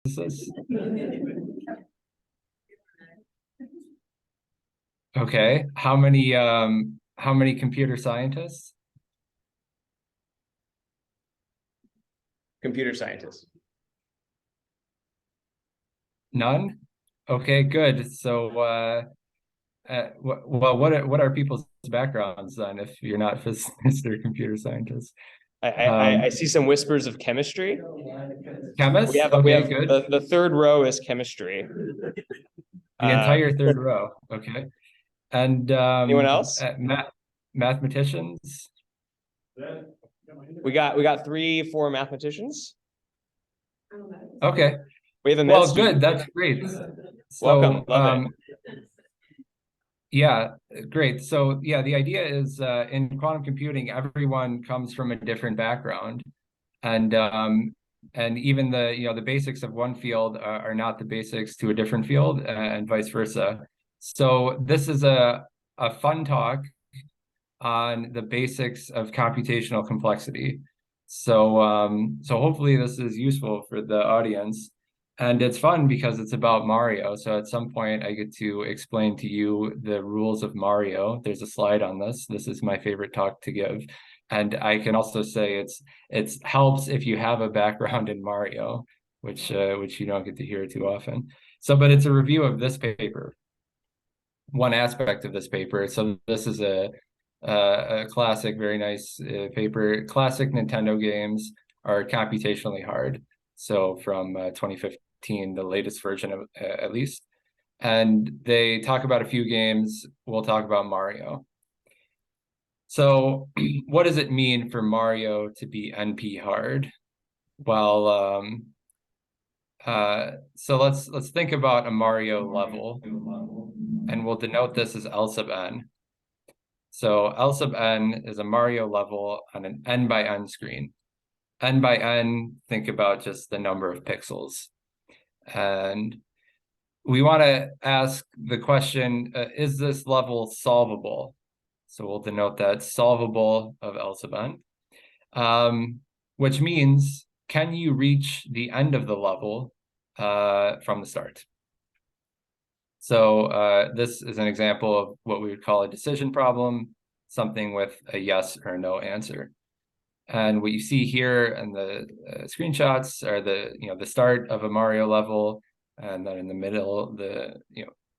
physicists? Okay. How many computer scientists? Computer scientists. None? Okay, good. So well, what are people's backgrounds then if you're not physicists or computer scientists? I see some whispers of chemistry. Chemists? We Okay, have good. the third row is chemistry. The entire third row. Okay. And Anyone else? Mathematicians? We got 3-4 mathematicians. Okay. We have a med Well, student. good. That's great. Welcome. So Love it. yeah, great. So yeah, the idea is in quantum computing, everyone comes from a different background, and even the basics of one field are not the basics to a different field, and vice versa. So this is a fun talk on the basics of computational complexity. So hopefully this is useful for the audience. And it's fun because it's about Mario. So at some point I get to explain to you the rules of Mario. There's a slide on this. This is my favorite talk to give. And I can also say it helps if you have a background in Mario, which you don't get to hear too often. So, but it's a review of this paper, one aspect of this paper. So this is a classic, very nice paper. Classic Nintendo games are computationally hard. So from 2015, the latest version of at least. And they talk about a few games. We'll talk about Mario. So what does it mean for Mario to be NP hard? Well, so let's think about a Mario level, and we'll denote this as L sub n. So L sub n is a Mario level on an n by n screen. N by n, think about just the number of pixels. And we want to ask the question, is this level solvable? So we'll denote that solvable of L sub n, which means, can you reach the end of the level from the start? So this is an example of what we would call a decision problem, something with a yes or no answer. And what you see here in the screenshots are the start of a Mario level, and then in the middle, the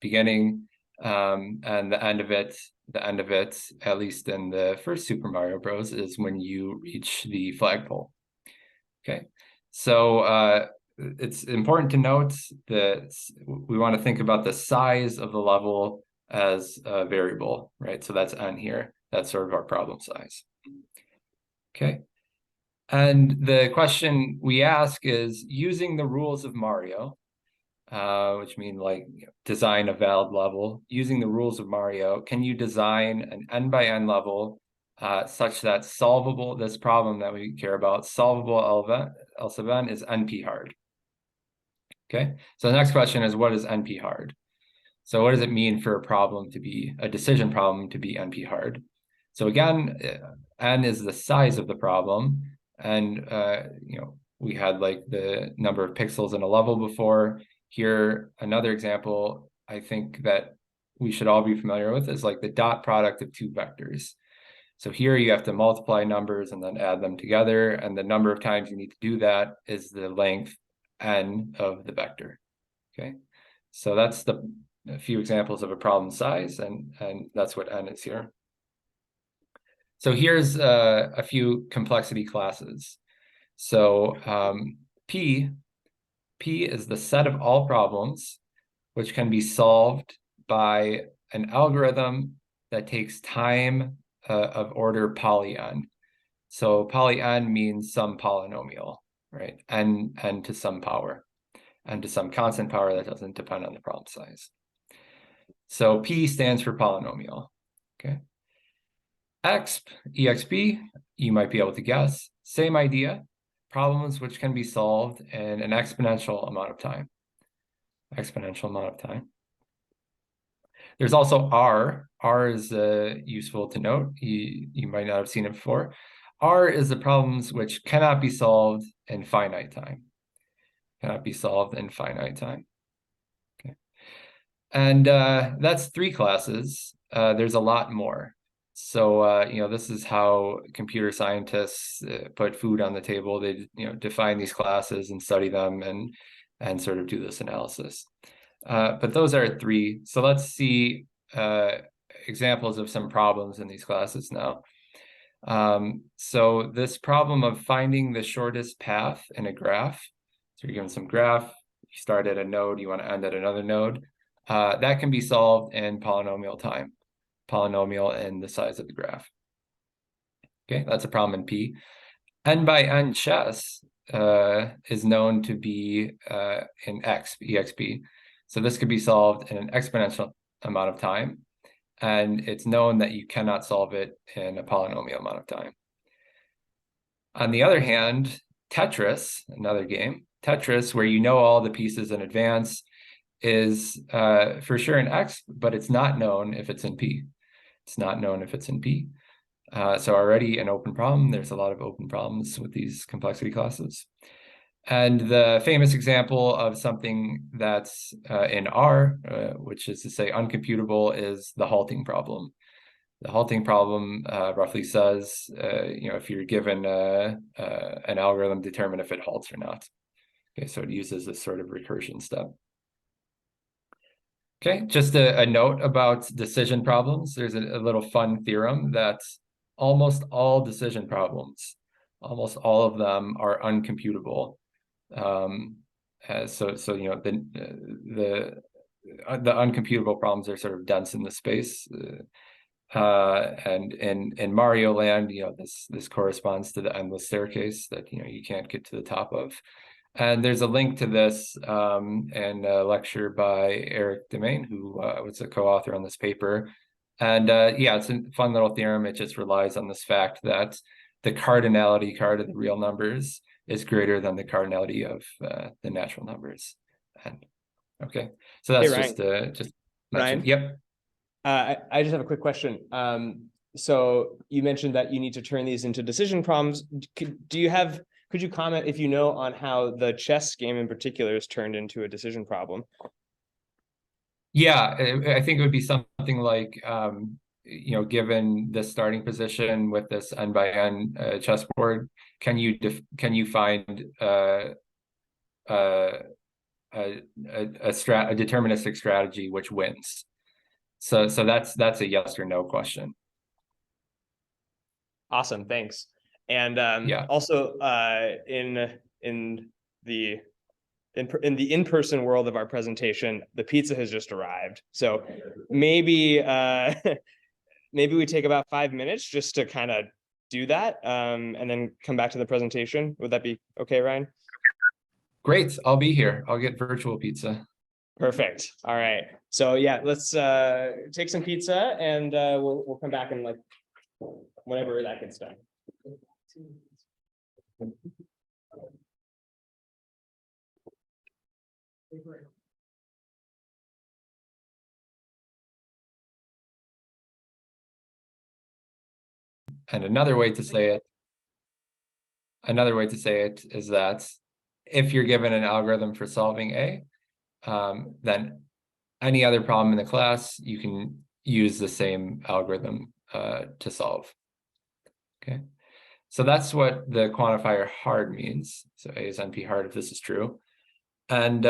beginning, and the end of it. The end of it, at least in the first Super Mario Bros., is when you reach the flagpole. Okay, so it's important to note that we want to think about the size of the level as a variable, right? So that's n here. That's sort of our problem size. Okay. And the question we ask is, using the rules of Mario, which mean like design a valid level, using the rules of Mario, can you design an n by n level such that solvable, this problem that we care about, solvable L sub n is NP hard? Okay, so the next question is, what is NP hard? So what does it mean for a problem to be, a decision problem to be NP hard? So again, n is the size of the problem, and we had like the number of pixels in a level before. Here, another example I think that we should all be familiar with is like the dot product of two vectors. So here you have to multiply numbers and then add them together, and the number of times you need to do that is the length n of the vector. Okay, so that's a few examples of a problem size, and that's what n is here. So here's a few complexity classes. So P is the set of all problems which can be solved by an algorithm that takes time of order poly n. So poly n means some polynomial, right? N to some power, and to some constant power that doesn't depend on the problem size. So P stands for polynomial, okay? EXP, you might be able to guess, same idea, problems which can be solved in an exponential amount of time. There's also R. R is useful to note. You might not have seen it before. R is the problems which cannot be solved in finite time. cannot be solved in finite time. Okay. And that's 3 classes. There's a lot more. So, this is how computer scientists put food on the table. They, define these classes and study them and sort of do this analysis. But those are 3. So let's see examples of some problems in these classes now. So this problem of finding the shortest path in a graph. So you're given some graph, you start at a node, you want to end at another node. That can be solved in polynomial time, polynomial in the size of the graph. Okay, that's a problem in P. N by N chess is known to be in X, EXP. So this could be solved in an exponential amount of time. And it's known that you cannot solve it in a polynomial amount of time. On the other hand, Tetris, another game, Tetris, where you know all the pieces in advance, is for sure in X, but it's not known if it's in P. It's not known if it's in P. So already an open problem. There's a lot of open problems with these complexity classes. And the famous example of something that's in R, which is to say uncomputable, is the halting problem. The halting problem roughly says, if you're given an algorithm, determine if it halts or not. Okay, so it uses this sort of recursion step. Okay, just a note about decision problems. There's a little fun theorem that almost all decision problems, almost all of them are uncomputable. So the uncomputable problems are sort of dense in the space, and in Mario Land, this corresponds to the endless staircase that you can't get to the top of. And there's a link to this in a lecture by Eric Demain, who was a co-author on this paper. And it's a fun little theorem. It just relies on this fact that the cardinality of the real numbers is greater than the cardinality of the natural numbers. And okay, so that's just Ryan. Yep. I just have a quick question. So you mentioned that you need to turn these into decision problems. Could you comment if you know on how the chess game in particular is turned into a decision problem? Yeah, I think it would be something like, given the starting position with this n by n chessboard, can you find a deterministic strategy which wins? So that's a yes or no question. Awesome, thanks. And also in the in-person world of our presentation, the pizza has just arrived. So maybe maybe we take about 5 minutes just to kind of do that, and then come back to the presentation. Would that be okay, Ryan? Great, I'll be here. I'll get virtual pizza. Perfect. All right. So yeah, let's take some pizza, and we'll come back in like whenever that gets done. And another way to say it is that if you're given an algorithm for solving A, then any other problem in the class, you can use the same algorithm to solve. Okay, so that's what the quantifier hard means. So A is NP hard if this is true. And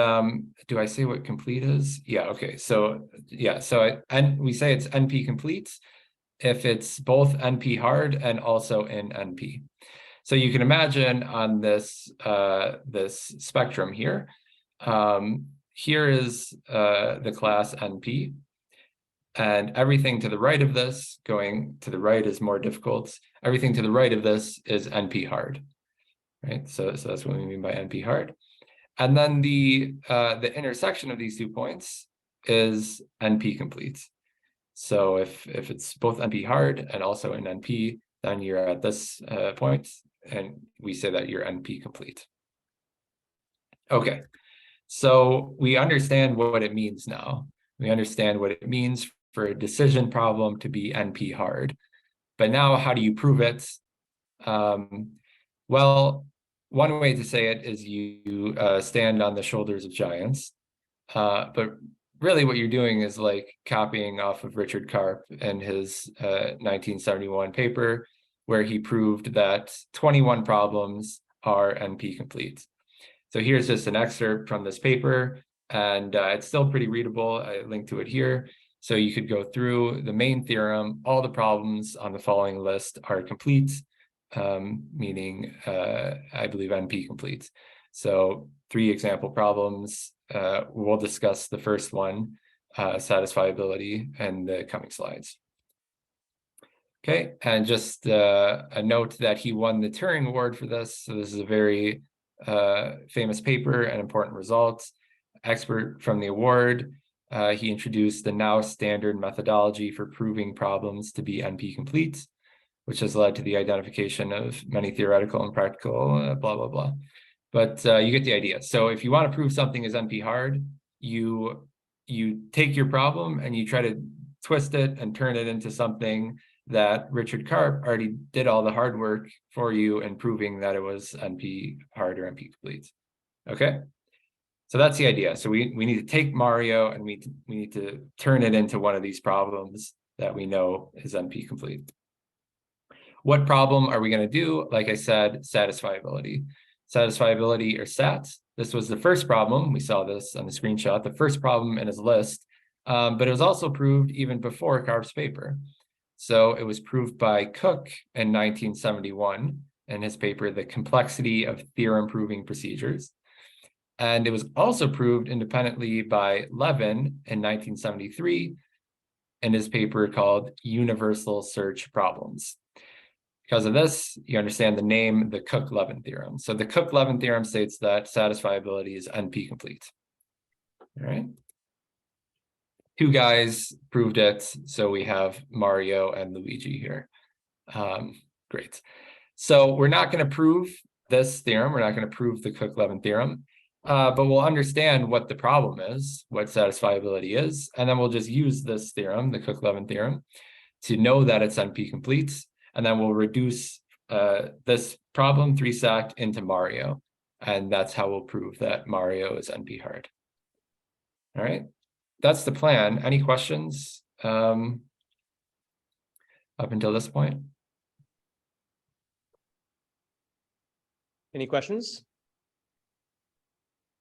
do I say what complete is? Yeah, okay. So we say it's NP complete if it's both NP hard and also in NP. So you can imagine on this this spectrum here, here is the class NP, and everything to the right of this, going to the right is more difficult. Everything to the right of this is NP hard, right? So that's what we mean by NP hard. And then the intersection of these 2 points is NP complete. So if it's both NP hard and also in NP, then you're at this point, and we say that you're NP complete. Okay, so we understand what it means now. We understand what it means for a decision problem to be NP hard. But now how do you prove it? Well, one way to say it is you stand on the shoulders of giants. But really what you're doing is like copying off of Richard Karp and his 1971 paper, where he proved that 21 problems are NP complete. So here's just an excerpt from this paper, and it's still pretty readable. I linked to it here. So you could go through the main theorem. All the problems on the following list are complete, meaning I believe NP complete. So 3 example problems. We'll discuss the first one, satisfiability, in the coming slides. Okay, and just a note that he won the Turing Award for this. So this is a very famous paper and important results. Expert from the award, he introduced the now standard methodology for proving problems to be NP complete, which has led to the identification of many theoretical and practical blah, blah, blah. But you get the idea. So if you want to prove something is NP hard, you take your problem and you try to twist it and turn it into something that Richard Karp already did all the hard work for you in proving that it was NP hard or NP complete. Okay, so that's the idea. So we need to take Mario and we need to turn it into one of these problems that we know is NP complete. What problem are we going to do? Like I said, satisfiability. Satisfiability, or SAT. This was the first problem. We saw this on the screenshot, the first problem in his list, but it was also proved even before Karp's paper. So it was proved by QuIC in 1971 in his paper, The Complexity of Theorem Proving Procedures. And it was also proved independently by Levin in 1973 in his paper called Universal Search Problems. Because of this, you understand the name, the QuIC-Levin theorem. So the QuIC-Levin theorem states that satisfiability is NP complete. All right. 2 guys proved it, so we have Mario and Luigi here. Great. So we're not going to prove this theorem. We're not going to prove the QuIC-Levin theorem, but we'll understand what the problem is, what satisfiability is, and then we'll just use this theorem, the QuIC-Levin theorem, to know that it's NP complete, and then we'll reduce this problem 3-SAT into Mario, and that's how we'll prove that Mario is NP hard. All right. That's the plan. Any questions up until this point? Any questions?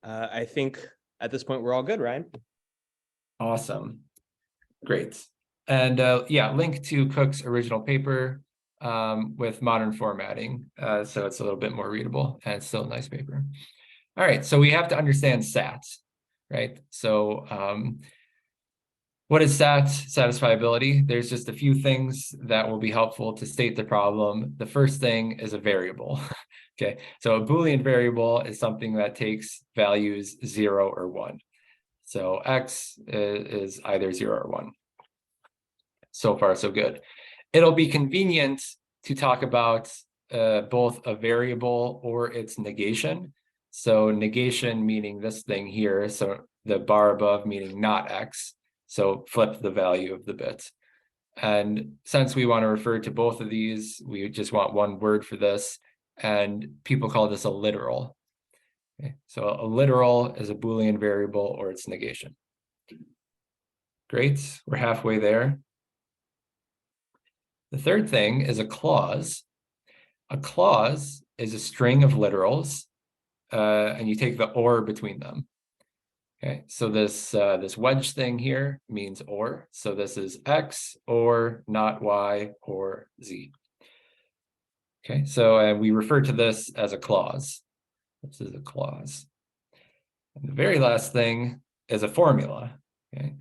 I think at this point we're all good, Ryan. Awesome. Great. And yeah, link to QuIC's original paper with modern formatting. So it's a little bit more readable and it's still a nice paper. All right, so we have to understand SATs, right? So what is SAT, satisfiability? There's just a few things that will be helpful to state the problem. The first thing is a variable. Okay, so a Boolean variable is something that takes values 0 or 1. So X is either 0 or 1. So far, so good. It'll be convenient to talk about both a variable or its negation. So negation meaning this thing here. So the bar above meaning not X. So flip the value of the bit. And since we want to refer to both of these, we just want one word for this. And people call this a literal. Okay. So a literal is a Boolean variable or its negation. Great, we're halfway there. The third thing is a clause. A clause is a string of literals, and you take the or between them. Okay, so this wedge thing here means or. So this is X or not Y or Z. Okay, so we refer to this as a clause. This is a clause. And the very last thing is a formula. Okay,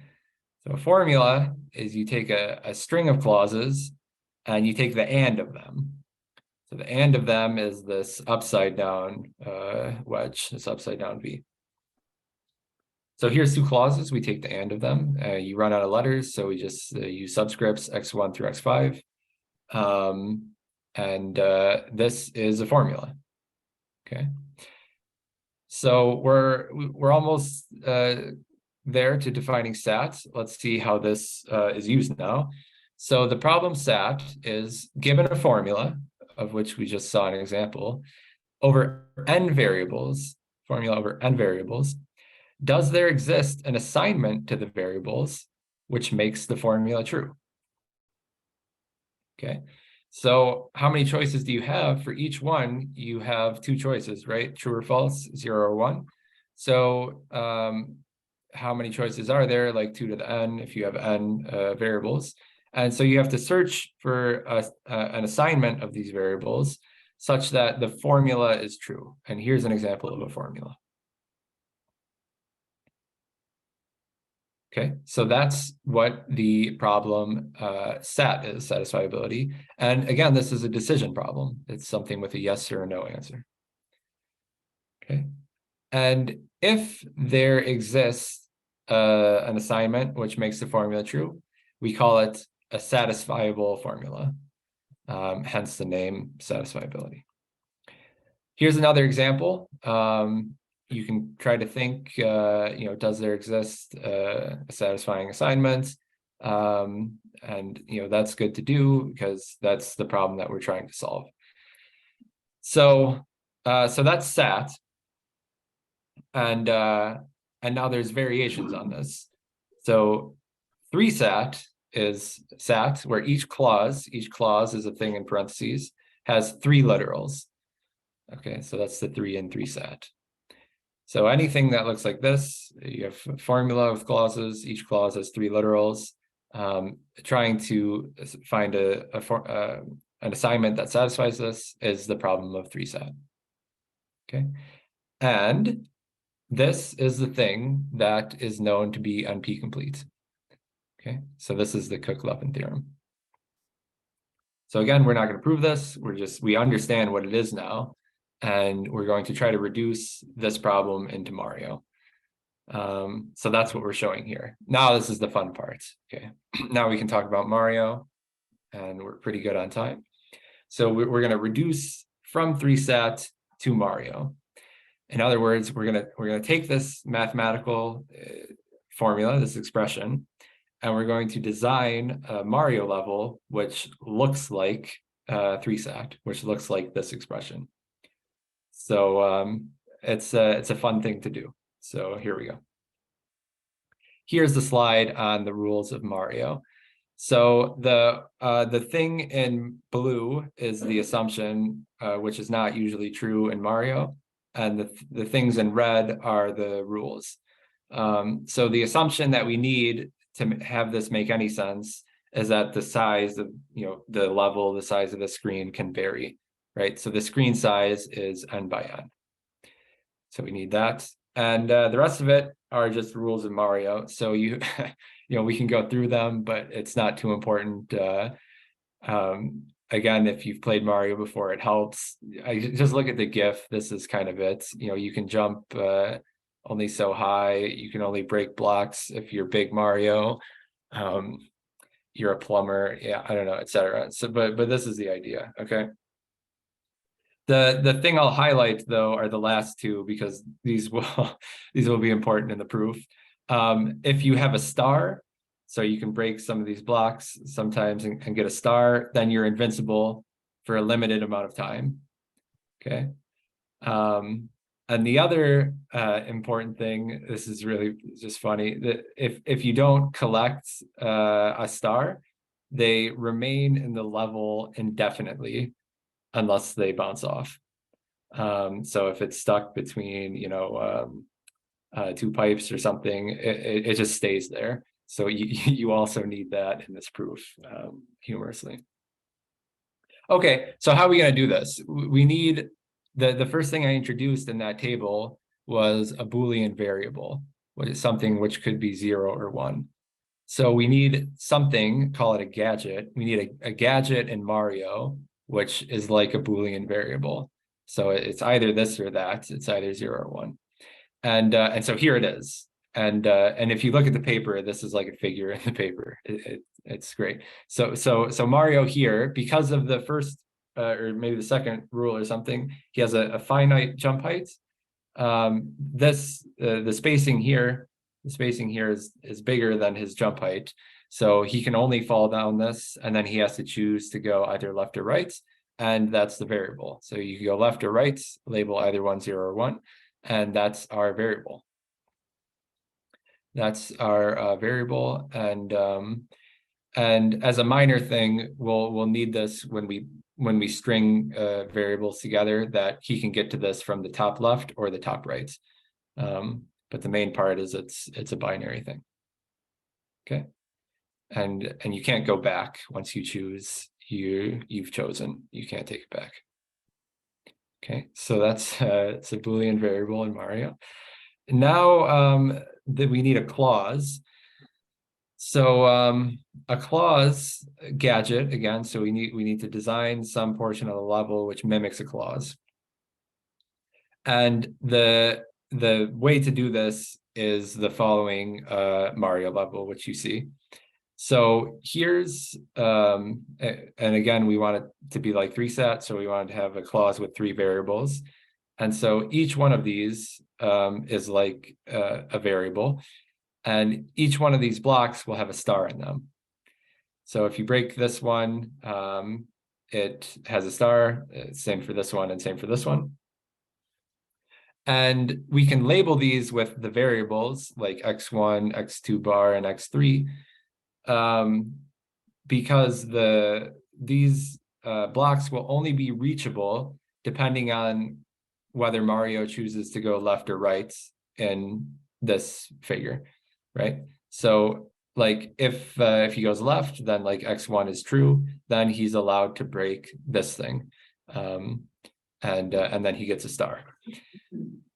so a formula is you take a string of clauses and you take the and of them. So the and of them is this upside down wedge, this upside down V. So here's 2 clauses. We take the and of them. You run out of letters, so we just use subscripts x1 through x5. And this is a formula. Okay. So we're almost there to defining SAT. Let's see how this is used now. So the problem SAT is given a formula, of which we just saw an example. over n variables, formula over n variables, does there exist an assignment to the variables which makes the formula true? Okay, so how many choices do you have? For each one, you have two choices, right? True or false, 0 or 1. So how many choices are there? Like 2 to the n if you have n variables. And so you have to search for an assignment of these variables such that the formula is true. And here's an example of a formula. Okay, so that's what the problem SAT is, satisfiability. And again, this is a decision problem. It's something with a yes or a no answer. Okay, and if there exists an assignment which makes the formula true, we call it a satisfiable formula, hence the name satisfiability. Here's another example. You can try to think, does there exist a satisfying assignment? And, that's good to do because that's the problem that we're trying to solve. So that's SAT. And now there's variations on this. So 3SAT is SAT, where each clause is a thing in parentheses, has 3 literals. Okay, so that's the 3 in 3SAT. So anything that looks like this, you have a formula with clauses, each clause has 3 literals. Trying to find an assignment that satisfies this is the problem of 3SAT. Okay, and this is the thing that is known to be NP-complete. Okay, so this is the Cook-Levin theorem. So again, we're not going to prove this. We understand what it is now. And we're going to try to reduce this problem into Mario. So that's what we're showing here. Now this is the fun part. Okay, now we can talk about Mario, and we're pretty good on time. So we're going to reduce from 3SAT to Mario. In other words, we're going to take this mathematical formula, this expression, and we're going to design a Mario level which looks like 3SAT, which looks like this expression. So it's a fun thing to do. So here we go. Here's the slide on the rules of Mario. So the thing in blue is the assumption, which is not usually true in Mario, and the things in red are the rules. So the assumption that we need to have this make any sense is that the size of the level, the size of the screen can vary. Right, so the screen size is n by n. So we need that, and the rest of it are just rules of Mario. So we can go through them, but it's not too important. Again, if you've played Mario before, it helps. I just look at the GIF. This is kind of it. You can jump only so high. You can only break blocks if you're big Mario. You're a plumber. Yeah, I don't know, etc. So, but this is the idea. Okay. The thing I'll highlight though are the last two because these will be important in the proof. If you have a star, so you can break some of these blocks sometimes and get a star, then you're invincible for a limited amount of time. Okay. And the other important thing, this is really just funny, that if you don't collect a star, they remain in the level indefinitely unless they bounce off. So if it's stuck between, two pipes or something, it just stays there. So you also need that in this proof, humorously. Okay, so how are we going to do this? We need, the first thing I introduced in that table was a Boolean variable, which is something which could be 0 or 1. So we need something, call it a gadget. We need a gadget in Mario, which is like a Boolean variable. So it's either this or that. It's either 0 or 1. And so here it is. And if you look at the paper, this is like a figure in the paper. It's great. So Mario here, because of the first or maybe the second rule or something, he has a finite jump height. The spacing here is bigger than his jump height. So he can only fall down this, and then he has to choose to go either left or right. and that's the variable. So you can go left or right, label either 1, 0, or 1, and that's our variable. That's our variable, and as a minor thing, we'll need this when we string variables together, that he can get to this from the top left or the top right. But the main part is it's a binary thing. Okay, and you can't go back once you choose. You've chosen. You can't take it back. Okay, so that's it's a Boolean variable in Mario. Now that we need a clause. So a clause gadget again. So we need to design some portion of the level which mimics a clause. And the way to do this is the following Mario level, which you see. So here's and again, we want it to be like 3 sets. So we wanted to have a clause with 3 variables. And so each one of these is like a variable. And each one of these blocks will have a star in them. So if you break this one, it has a star, same for this one and same for this one. And we can label these with the variables like x1, x2 bar, and x3, because these blocks will only be reachable depending on whether Mario chooses to go left or right in this figure, right? So like if he goes left, then like x1 is true, then he's allowed to break this thing, and then he gets a star.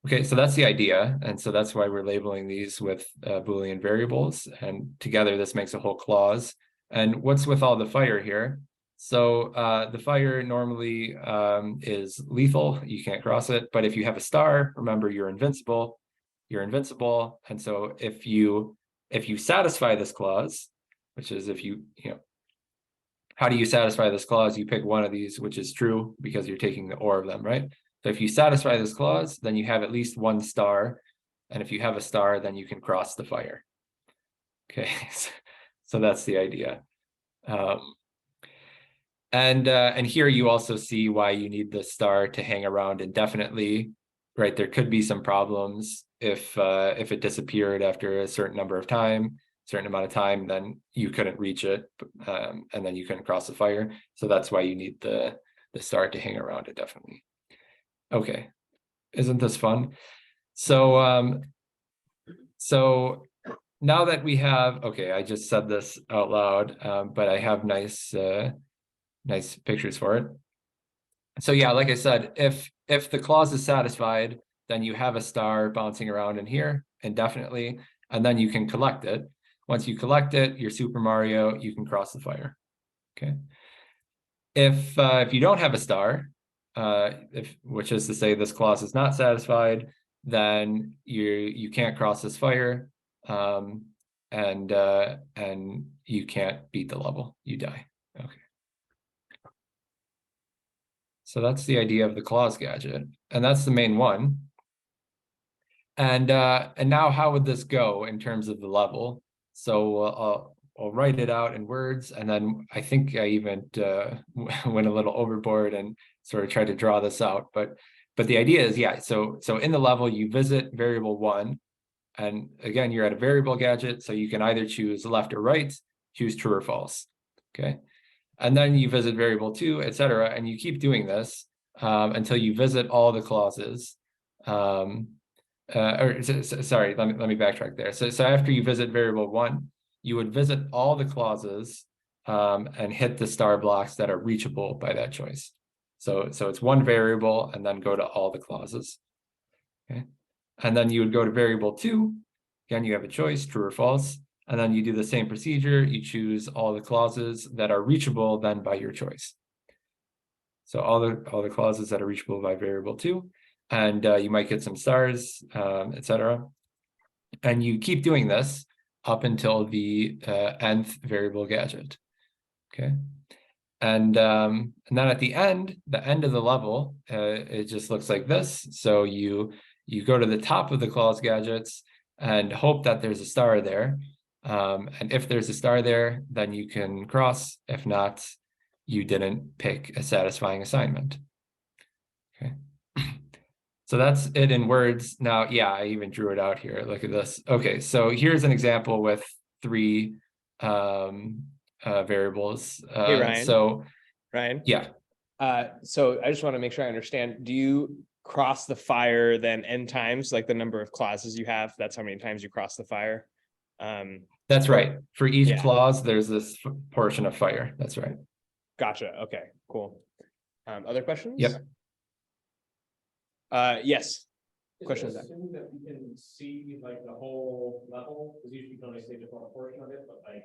Okay, so that's the idea, and so that's why we're labeling these with Boolean variables, and together this makes a whole clause. And what's with all the fire here? So the fire normally is lethal, you can't cross it, but if you have a star, remember you're invincible, and so if you satisfy this clause, which is if you know, how do you satisfy this clause? You pick one of these, which is true, because you're taking the or of them, right? So if you satisfy this clause, then you have at least 1 star. And if you have a star, then you can cross the fire. Okay, so that's the idea. And here you also see why you need the star to hang around indefinitely, right? There could be some problems if it disappeared after a certain amount of time, then you couldn't reach it, and then you couldn't cross the fire. So that's why you need the star to hang around indefinitely. Okay, isn't this fun? So so now that we have, okay, I just said this out loud, but I have nice pictures for it. So yeah, like I said, if the clause is satisfied, then you have a star bouncing around in here indefinitely, and then you can collect it. Once you collect it, you're Super Mario, you can cross the fire. Okay. If you don't have a star, which is to say this clause is not satisfied, then you can't cross this fire, and you can't beat the level. You die. Okay. So that's the idea of the clause gadget, and that's the main one. And now how would this go in terms of the level? So I'll write it out in words, and then I think I even went a little overboard and sort of tried to draw this out. But the idea is, yeah, so in the level you visit variable 1, and again, you're at a variable gadget, so you can either choose left or right, choose true or false. Okay. And then you visit variable 2, etc., and you keep doing this until you visit all the clauses. Sorry, let me backtrack there. So after you visit variable 1, you would visit all the clauses and hit the star blocks that are reachable by that choice. So it's one variable and then go to all the clauses. Okay, and then you would go to variable 2. Again, you have a choice, true or false, and then you do the same procedure. You choose all the clauses that are reachable then by your choice. So all the clauses that are reachable by variable 2. And you might get some stars, etc. And you keep doing this up until the nth variable gadget. Okay, and then at the end of the level, it just looks like this. So you go to the top of the clause gadgets and hope that there's a star there. And if there's a star there, then you can cross. If not, you didn't pick a satisfying assignment. Okay. So that's it in words. Now, yeah, I even drew it out here. Look at this. Okay, so here's an example with 3 variables. Hey, Ryan. So, Ryan. Yeah. So I just want to make sure I understand. Do you cross the fire then n times, like the number of clauses you have? That's how many times you cross the fire. That's right. For each clause, there's this portion of fire. That's right. Gotcha. Okay, cool. Other questions? Yep. Yes. Question. Is it assumed that we can see like the whole level? Because usually you can only see just one portion of it, but like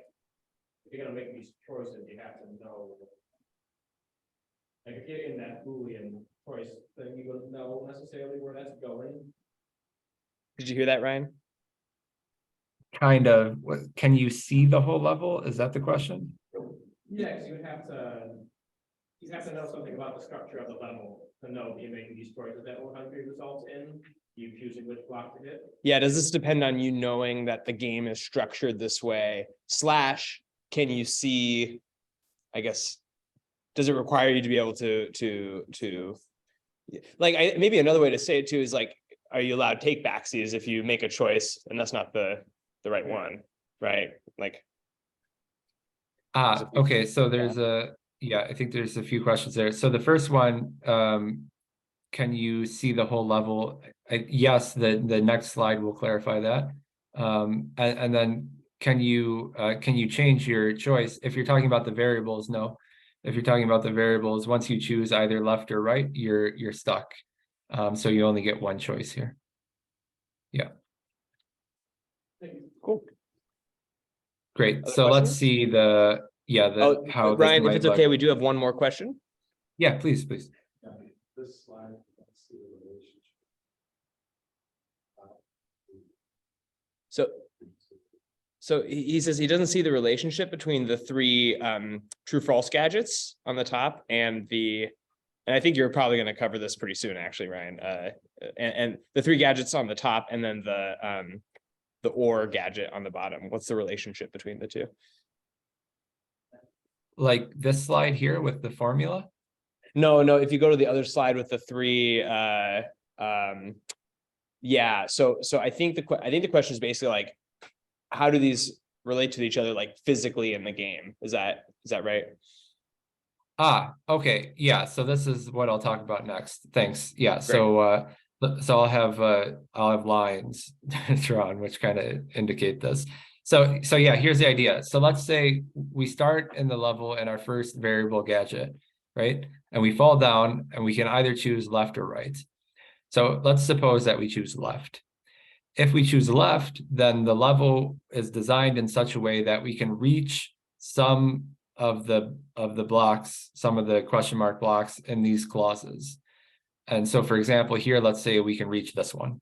if you're gonna make these choices, you have to know. Like if you're in that Boolean choice, then you don't know necessarily where that's going. Did you hear that, Ryan? Kind of. Can you see the whole level? Is that the question? Yeah, because you have to know something about the structure of the level to know if you're making these choices that will have results in you choosing which block to hit. Yeah, does this depend on you knowing that the game is structured this way? / can you see, I guess, does it require you to be able to like, maybe another way to say it too is like, are you allowed take backsies if you make a choice and that's not the right one, right? Like, okay, so there's I think there's a few questions there. So the first one, can you see the whole level? Yes, the next slide will clarify that. And then can you change your choice? If you're talking about the variables, no. If you're talking about the variables, once you choose either left or right, you're stuck. So you only get one choice here. Yeah. Cool. Great. Other so questions? Let's see how Ryan, if it's okay, look. we do have one more question. Yeah, please. Yeah, this slide, let's see the relationship. So he says he doesn't see the relationship between the 3 true false gadgets on the top and I think you're probably going to cover this pretty soon, actually, Ryan. And the 3 gadgets on the top, and then the OR gadget on the bottom. What's the relationship between the 2? Like this slide here with the formula? No. If you go to the other slide with the 3, yeah. So I think the question is basically like, how do these relate to each other, like physically in the game? Is that right? Okay. Yeah. So this is what I'll talk about next. Thanks. Yeah. Great. So I'll have lines drawn which kind of indicate this. So yeah, here's the idea. So let's say we start in the level in our first variable gadget, right? And we fall down and we can either choose left or right. So let's suppose that we choose left. If we choose left, then the level is designed in such a way that we can reach some of the blocks, some of the question mark blocks in these clauses. And so, for example, here, let's say we can reach this one.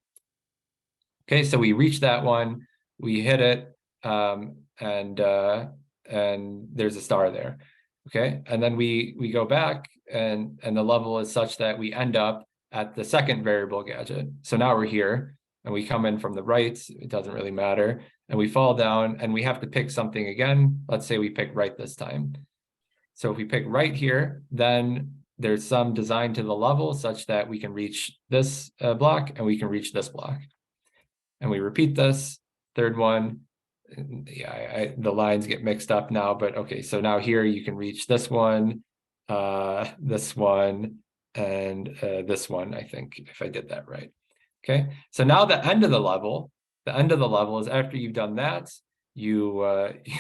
Okay, so we reach that one, we hit it, and there's a star there. Okay, and then we go back, and the level is such that we end up at the second variable gadget. So now we're here, and we come in from the right, it doesn't really matter, and we fall down, and we have to pick something again. Let's say we pick right this time. So if we pick right here, then there's some design to the level such that we can reach this block, and we can reach this block. And we repeat this, third one. Yeah, the lines get mixed up now, but okay, so now here you can reach this one, and this one, I think, if I did that right. Okay, so now the end of the level is after you've done that, you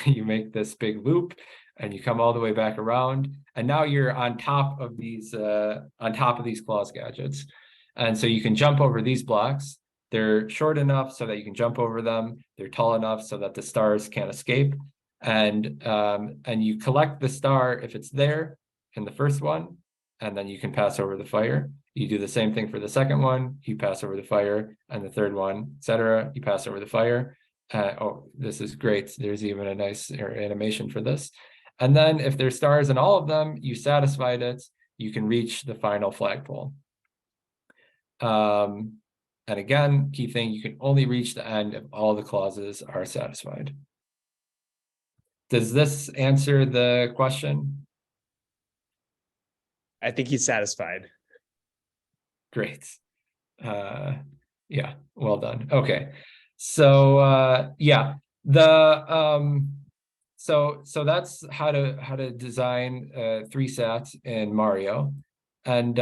you make this big loop and you come all the way back around, and now you're on top of these clause gadgets. And so you can jump over these blocks. They're short enough so that you can jump over them. They're tall enough so that the stars can't escape. And you collect the star if it's there in the first one, and then you can pass over the fire. You do the same thing for the second one, you pass over the fire, and the third one, etc. You pass over the fire. Oh, this is great. There's even a nice animation for this. And then if there's stars in all of them, you satisfied it, you can reach the final flagpole. And again, key thing, you can only reach the end if all the clauses are satisfied. Does this answer the question? I think he's satisfied. Great. Yeah, well done. Okay. So yeah, so that's how to design 3 sets in Mario. And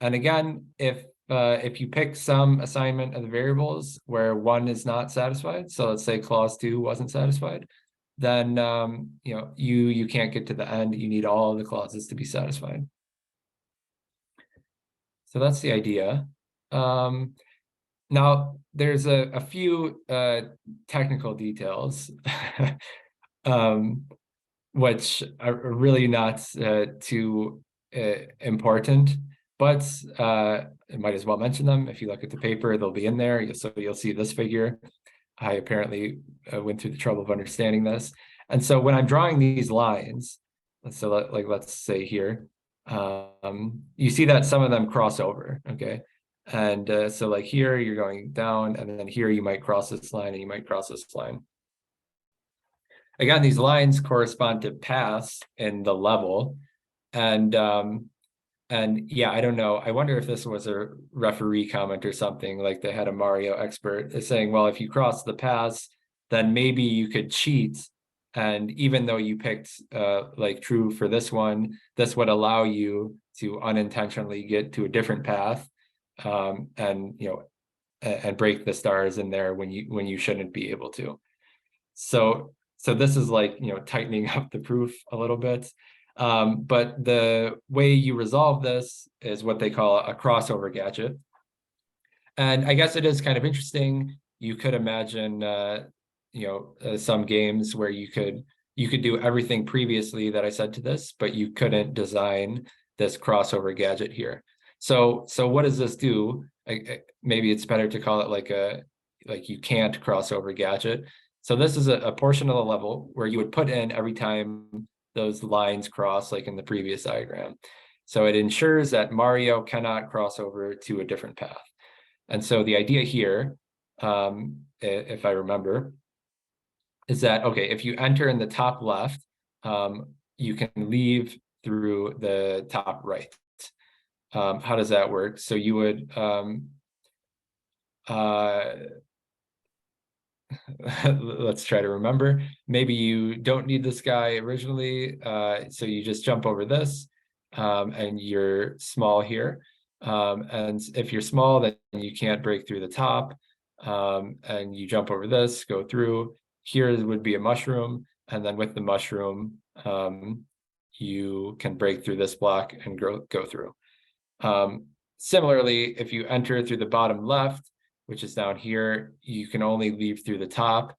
again, if you pick some assignment of the variables where one is not satisfied, so let's say clause 2 wasn't satisfied, then you know, you can't get to the end. You need all of the clauses to be satisfied. So that's the idea. Now there's a few technical details which are really not too important, but I might as well mention them. If you look at the paper, they'll be in there. So you'll see this figure. I apparently went through the trouble of understanding this. And so when I'm drawing these lines, so let's say here, you see that some of them cross over, okay? And so like here, you're going down, and then here you might cross this line, and you might cross this line. Again, these lines correspond to paths in the level, and yeah, I don't know. I wonder if this was a referee comment or something, like they had a Mario expert saying, well, if you cross the paths, then maybe you could cheat. And even though you picked like true for this one, this would allow you to unintentionally get to a different path, and you know, and break the stars in there when you shouldn't be able to. So this is like, you know, tightening up the proof a little bit. But the way you resolve this is what they call a crossover gadget. And I guess it is kind of interesting. You could imagine, you know, some games where you could do everything previously that I said to this, but you couldn't design this crossover gadget here. So what does this do? Maybe it's better to call it like you can't crossover gadget. So this is a portion of the level where you would put in every time those lines cross, like in the previous diagram. So it ensures that Mario cannot cross over to a different path. And so the idea here, if I remember, is that, okay, if you enter in the top left, you can leave through the top right. How does that work? So you would, let's try to remember. Maybe you don't need this guy originally, so you just jump over this, and you're small here. And if you're small, then you can't break through the top, and you jump over this, go through. Here would be a mushroom, and then with the mushroom, you can break through this block and go through. Similarly, if you enter through the bottom left, which is down here, you can only leave through the top.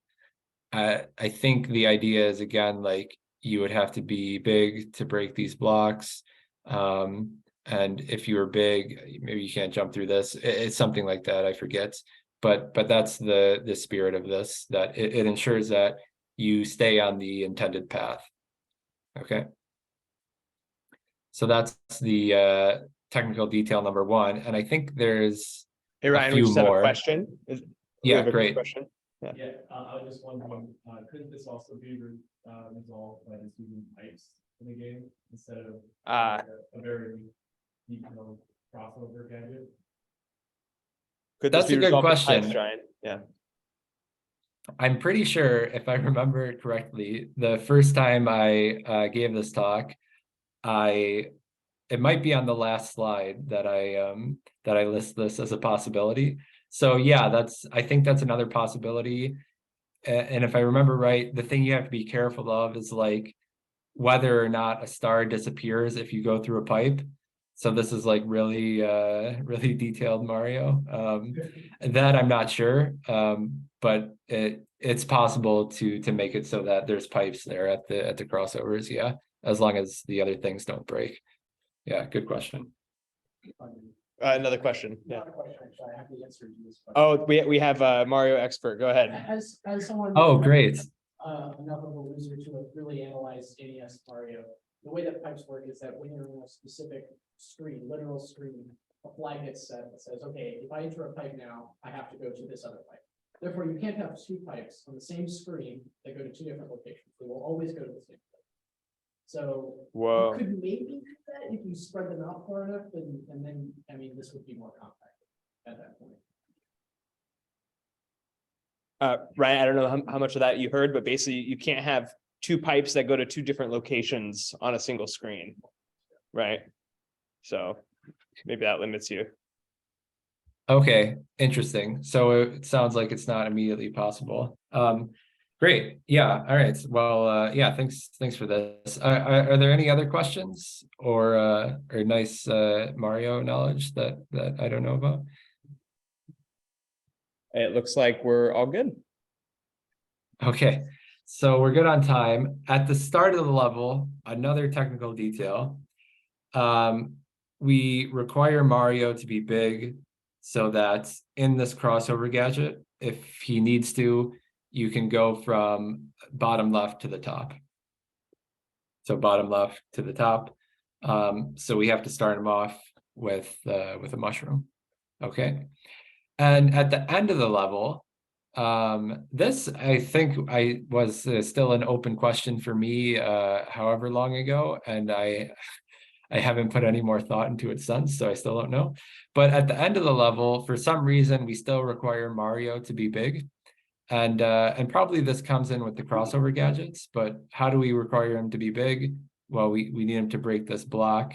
I think the idea is, again, like you would have to be big to break these blocks. And if you were big, maybe you can't jump through this. It's something like that, I forget. But that's the spirit of this, that it ensures that you stay on the intended path. Okay. So that's the technical detail number 1. And I think there's Hey Ryan, we just have a question. Yeah, great. Question? Yeah, I was just wondering, couldn't this also be resolved by just using pipes in the game instead of a very detailed crossover gadget? That's a good question. Ryan? Yeah. I'm pretty sure, if I remember it correctly, the first time I gave this talk, it might be on the last slide that I list this as a possibility. So yeah, I think that's another possibility. And if I remember right, the thing you have to be careful of is like whether or not a star disappears if you go through a pipe. So this is like really really detailed Mario. That I'm not sure, but it's possible to make it so that there's pipes there at the crossovers. Yeah, as long as the other things don't break. Yeah, good question. Another question. Yeah. I have the answer to this question. Oh, we have a Mario expert. Go ahead. As someone. Oh, great. Enough of a loser to really analyze NES Mario. The way that pipes work is that when you're in a specific screen, literal screen, a flag gets set that says, okay, if I enter a pipe now, I have to go to this other pipe. Therefore, you can't have 2 pipes on the same screen that go to 2 different locations. They will always go to the same place. So Whoa. you could maybe do that if you spread them out far enough, and then, I mean, this would be more compact at that point. Ryan, I don't know how much of that you heard, but basically you can't have two pipes that go to two different locations on a single screen, right? So maybe that limits you. Okay, interesting. So it sounds like it's not immediately possible. Great. Yeah. All right. Well, yeah, thanks for this. Are there any other questions or nice Mario knowledge that I don't know about? It looks like we're all good. Okay, so we're good on time. At the start of the level, another technical detail. We require Mario to be big so that in this crossover gadget, if he needs to, you can go from bottom left to the top. So bottom left to the top. So we have to start him off with a mushroom. Okay. And at the end of the level, this I think was still an open question for me however long ago, and I haven't put any more thought into it since, so I still don't know. But at the end of the level, for some reason, we still require Mario to be big. And probably this comes in with the crossover gadgets, but how do we require him to be big? Well, we need him to break this block.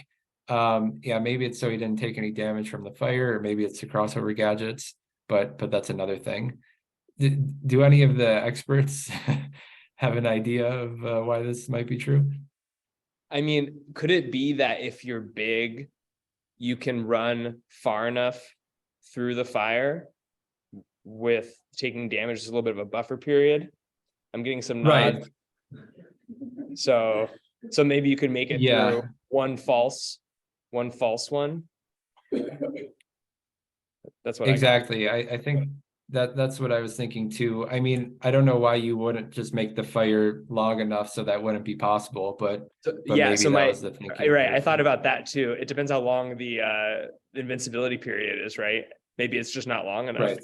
Yeah, maybe it's so he didn't take any damage from the fire, or maybe it's the crossover gadgets, but that's another thing. Do any of the experts have an idea of why this might be true? I mean, could it be that if you're big, you can run far enough through the fire with taking damage, just a little bit of a buffer period? I'm getting some nods. Right. So maybe you could make it through one false one. That's what exactly. I think that's what I was thinking too. I mean, I don't know why you wouldn't just make the fire long enough so that wouldn't be possible, but yeah, maybe so that was the thinking. Right, I thought about that too. It depends how long the invincibility period is, right? Maybe it's just not long enough. Right.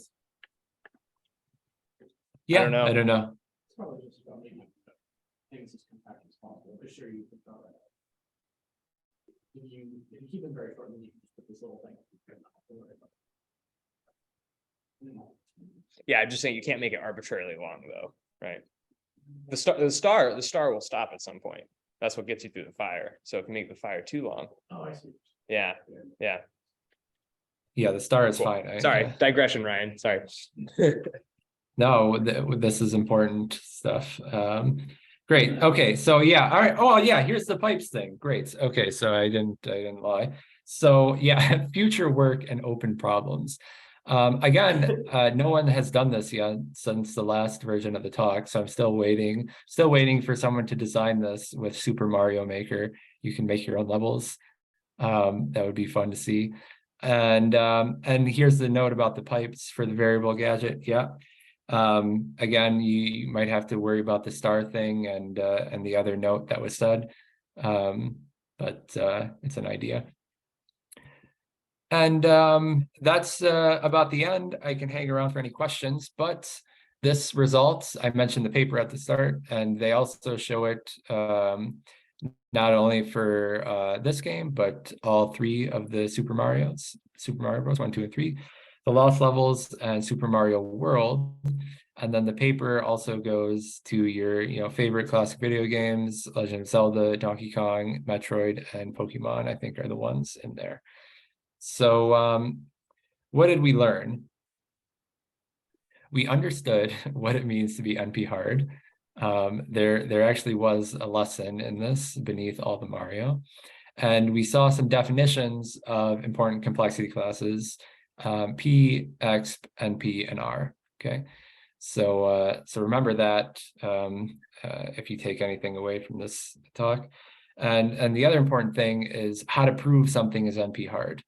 Yeah, I don't know. It's probably just about making things as compact as possible. I'm sure you can throw that. If you keep them very short, then you can just put this little thing. Yeah, I'm just saying you can't make it arbitrarily long though, right? The star will stop at some point. That's what gets you through the fire. So if you make the fire too long. Oh, I see. Yeah. Yeah, the star is cool. fine. Sorry, digression, Ryan. Sorry. No, this is important stuff. Great. Okay, so yeah. All right. Oh yeah, here's the pipes thing. Great. Okay, so I didn't lie. So yeah, future work and open problems. Again, no one has done this yet since the last version of the talk, so I'm still waiting for someone to design this with Super Mario Maker. You can make your own levels. That would be fun to see. And here's the note about the pipes for the variable gadget. Yeah. Again, you might have to worry about the star thing and the other note that was said. But it's an idea. And that's about the end. I can hang around for any questions, but this results, I mentioned the paper at the start, and they also show it not only for this game, but all three of the Super Mario Bros. 1, 2, and 3, the Lost Levels and Super Mario World. And then the paper also goes to your favorite classic video games, Legend of Zelda, Donkey Kong, Metroid, and Pokemon, I think are the ones in there. So what did we learn? We understood what it means to be NP hard. There actually was a lesson in this beneath all the Mario. And we saw some definitions of important complexity classes, P, X, NP, and R. Okay, so remember that if you take anything away from this talk. And the other important thing is how to prove something is NP hard.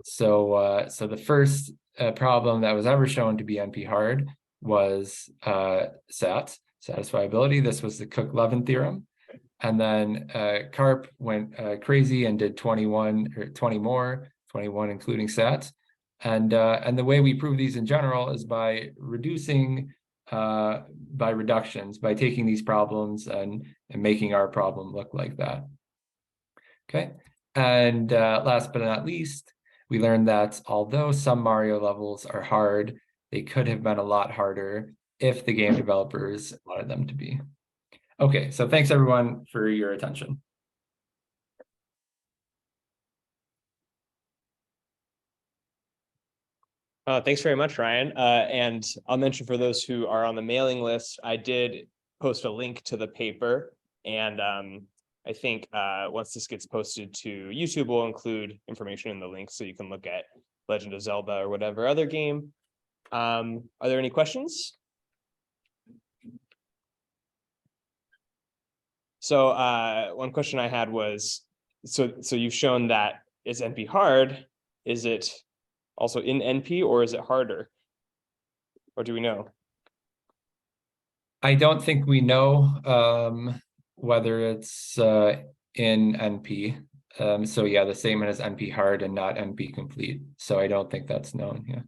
So the first problem that was ever shown to be NP hard was satisfiability. This was the Cook-Levin theorem. And then Karp went crazy and did 21 more, 21 including sat. And the way we prove these in general is by reducing by reductions, by taking these problems and making our problem look like that. Okay, and last but not least, we learned that although some Mario levels are hard, they could have been a lot harder if the game developers wanted them to be. Okay, so thanks everyone for your attention. Thanks very much, Ryan. And I'll mention for those who are on the mailing list, I did post a link to the paper. And I think once this gets posted to YouTube, we'll include information in the link so you can look at Legend of Zelda or whatever other game. Are there any questions? So one question I had was, so you've shown that is NP hard. Is it also in NP or is it harder? Or do we know? I don't think we know whether it's in NP. So yeah, the same as NP hard and not NP complete. So I don't think that's known. Yeah.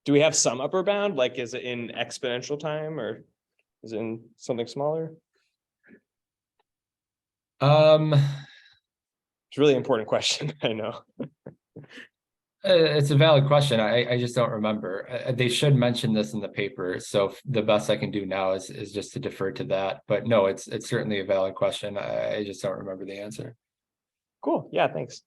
Do we have some upper bound? Like, is it in exponential time or is it in something smaller? It's a really important question. I know. It's a valid question. I just don't remember. They should mention this in the paper. So the best I can do now is just to defer to that. But no, it's certainly a valid question. I just don't remember the answer. Cool. Yeah, thanks.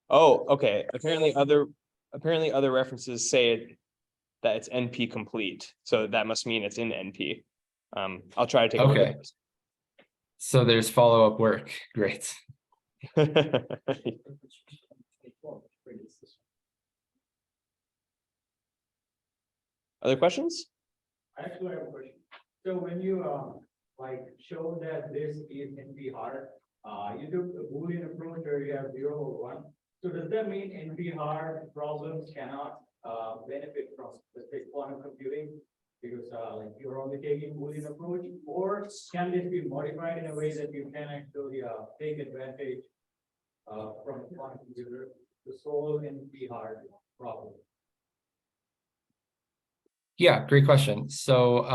Oh, okay. Apparently other references say that it's NP complete. So that must mean it's in NP. I'll try to take a look at this. So there's follow-up work. Great. Other questions? I actually have a question. So when you like show that this is NP hard, you do a Boolean approach where you have 0 or 1. So does that mean NP hard problems cannot benefit from, let's say, quantum computing? Because like you're only taking Boolean approach, or can this be modified in a way that you can actually take advantage from a quantum computer to solve NP hard problem? Yeah, great question. So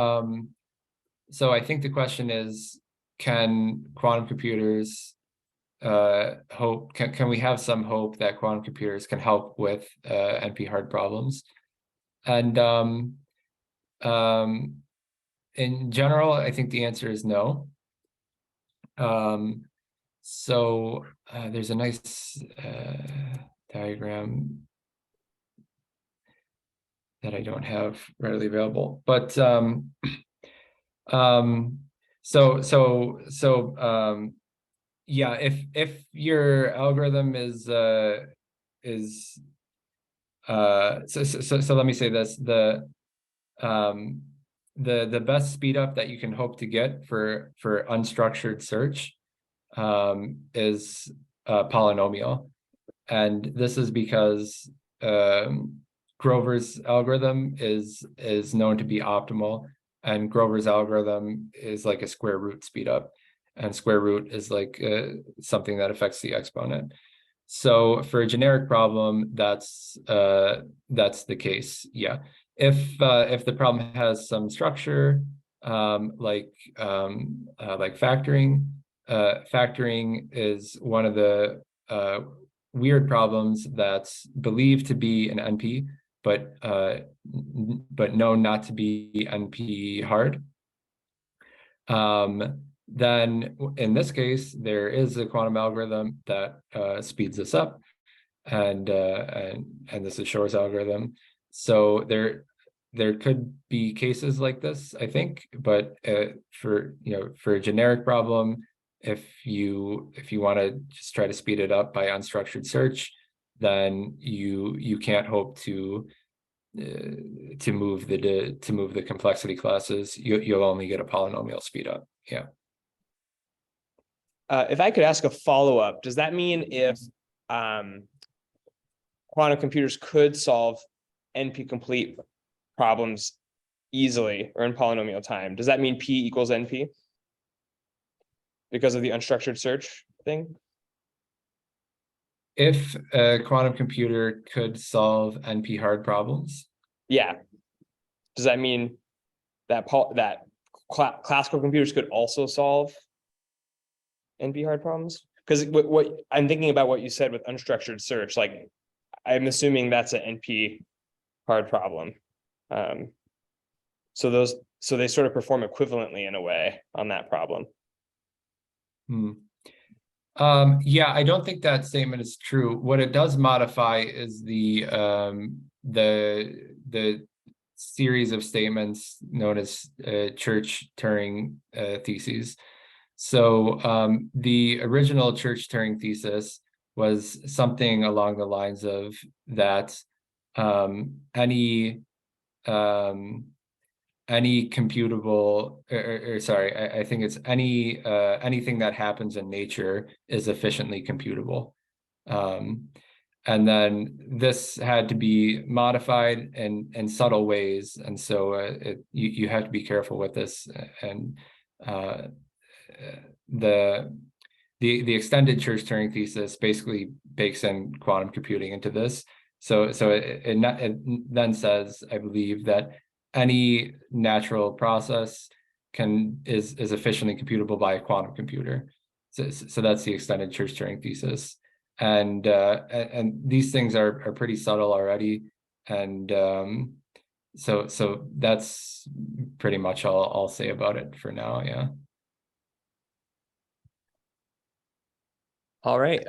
so I think the question is, can quantum computers can we have some hope that quantum computers can help with NP hard problems? And in general, I think the answer is no. So there's a nice diagram that I don't have readily available, but yeah, if your algorithm is so let me say this, the best speed up that you can hope to get for unstructured search is polynomial, and this is because Grover's algorithm is known to be optimal, and Grover's algorithm is like a square root speed up, and square root is like something that affects the exponent. So for a generic problem, that's the case. Yeah, if the problem has some structure, like factoring, factoring is one of the weird problems that's believed to be an NP, but known not to be NP hard. Then in this case, there is a quantum algorithm that speeds this up, and this is Shor's algorithm. So there could be cases like this, I think, but for a generic problem, if you want to just try to speed it up by unstructured search, then you can't hope to move the complexity classes. You'll only get a polynomial speed up. Yeah. If I could ask a follow-up, does that mean if quantum computers could solve NP complete problems easily or in polynomial time, does that mean P equals NP? Because of the unstructured search thing? If a quantum computer could solve NP hard problems? Yeah. does that mean that classical computers could also solve NP-hard problems? Because what I'm thinking about what you said with unstructured search, like I'm assuming that's an NP-hard problem. So they sort of perform equivalently in a way on that problem. Yeah, I don't think that statement is true. What it does modify is the series of statements known as Church-Turing theses. So the original Church-Turing thesis was something along the lines of that any computable, I think it's anything that happens in nature is efficiently computable. And then this had to be modified in subtle ways, and so you have to be careful with this. And the extended Church-Turing thesis basically bakes in quantum computing into this. So it then says, I believe, that any natural process is efficiently computable by a quantum computer. So that's the extended Church-Turing thesis. And these things are pretty subtle already. And so that's pretty much all I'll say about it for now. Yeah. All right.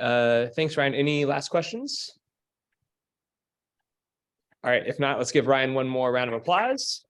Thanks, Ryan. Any last questions? All right. If not, let's give Ryan one more round of applause.